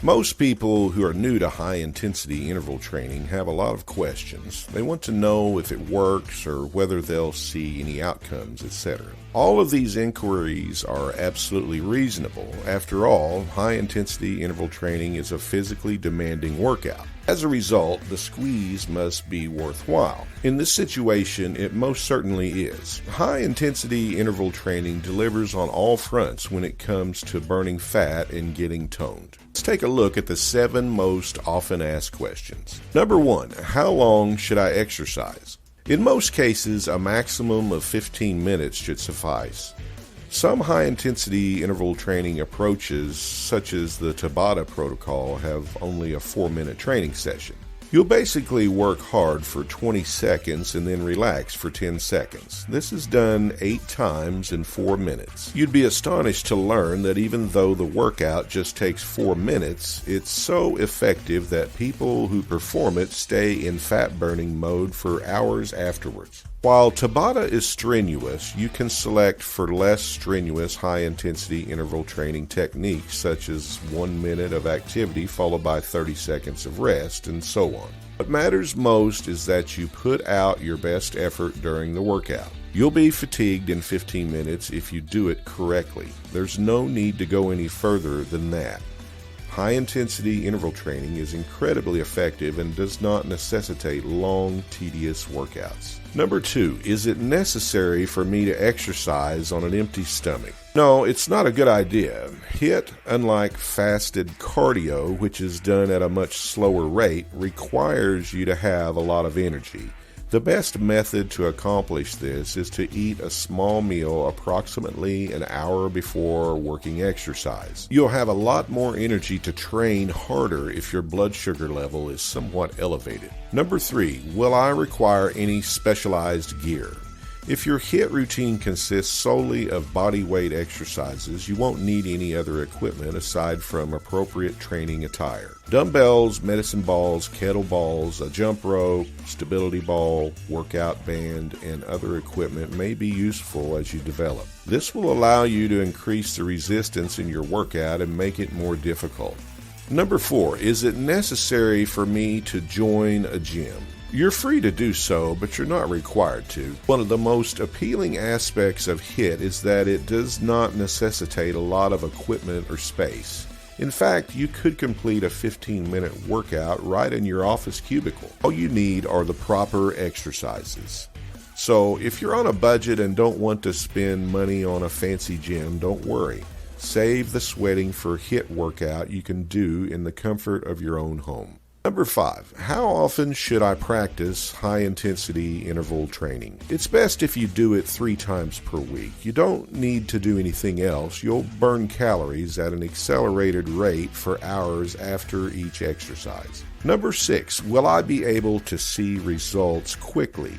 Most people who are new to high-intensity interval training have a lot of questions. They want to know if it works or whether they'll see any outcomes, etc. All of these inquiries are absolutely reasonable. After all, high-intensity interval training is a physically demanding workout. As a result, the squeeze must be worthwhile. In this situation, it most certainly is. High-intensity interval training delivers on all fronts when it comes to burning fat and getting toned. Let's take a look at the 7 most often asked questions. Number 1, how long should I exercise? In most cases, a maximum of 15 minutes should suffice. Some high-intensity interval training approaches, such as the Tabata protocol, have only a 4-minute training session. You'll basically work hard for 20 seconds and then relax for 10 seconds. This is done 8 times in 4 minutes. You'd be astonished to learn that even though the workout just takes 4 minutes, it's so effective that people who perform it stay in fat-burning mode for hours afterwards. While Tabata is strenuous, you can select for less strenuous high-intensity interval training techniques such as 1 minute of activity followed by 30 seconds of rest, and so on. What matters most is that you put out your best effort during the workout. You'll be fatigued in 15 minutes if you do it correctly. There's no need to go any further than that. High-intensity interval training is incredibly effective and does not necessitate long, tedious workouts. Number 2, is it necessary for me to exercise on an empty stomach? No, it's not a good idea. HIIT, unlike fasted cardio, which is done at a much slower rate, requires you to have a lot of energy. The best method to accomplish this is to eat a small meal approximately an hour before working exercise. You'll have a lot more energy to train harder if your blood sugar level is somewhat elevated. Number 3, will I require any specialized gear? If your HIIT routine consists solely of body weight exercises, you won't need any other equipment aside from appropriate training attire. Dumbbells, medicine balls, kettlebells, a jump rope, stability ball, workout band, and other equipment may be useful as you develop. This will allow you to increase the resistance in your workout and make it more difficult. Number 4, is it necessary for me to join a gym? You're free to do so, but you're not required to. One of the most appealing aspects of HIIT is that it does not necessitate a lot of equipment or space. In fact, you could complete a 15-minute workout right in your office cubicle. All you need are the proper exercises. So, if you're on a budget and don't want to spend money on a fancy gym, don't worry. Save the sweating for a HIIT workout you can do in the comfort of your own home. Number 5, how often should I practice high-intensity interval training? It's best if you do it 3 times per week. You don't need to do anything else. You'll burn calories at an accelerated rate for hours after each exercise. Number 6, will I be able to see results quickly?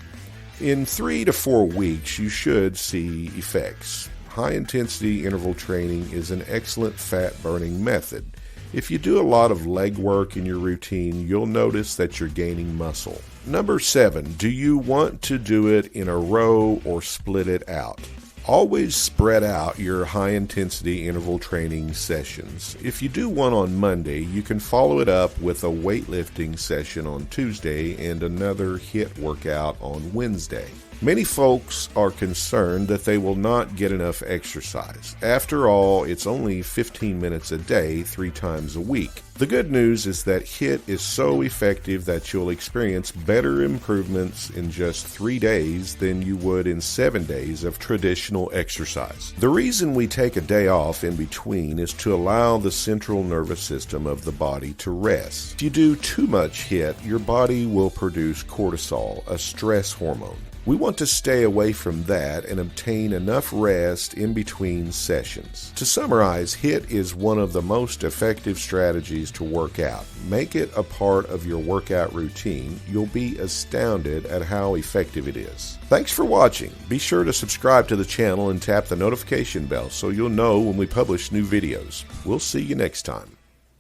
In 3 to 4 weeks, you should see effects. High-intensity interval training is an excellent fat-burning method. If you do a lot of leg work in your routine, you'll notice that you're gaining muscle. Number 7, do you want to do it in a row or split it out? Always spread out your high-intensity interval training sessions. If you do one on Monday, you can follow it up with a weightlifting session on Tuesday and another HIIT workout on Wednesday. Many folks are concerned that they will not get enough exercise. After all, it's only 15 minutes a day, 3 times a week. The good news is that HIIT is so effective that you'll experience better improvements in just 3 days than you would in 7 days of traditional exercise. The reason we take a day off in between is to allow the central nervous system of the body to rest. If you do too much HIIT, your body will produce cortisol, a stress hormone. We want to stay away from that and obtain enough rest in between sessions. To summarize, HIIT is one of the most effective strategies to work out. Make it a part of your workout routine. You'll be astounded at how effective it is. Thanks for watching. Be sure to subscribe to the channel and tap the notification bell so you'll know when we publish new videos. We'll see you next time.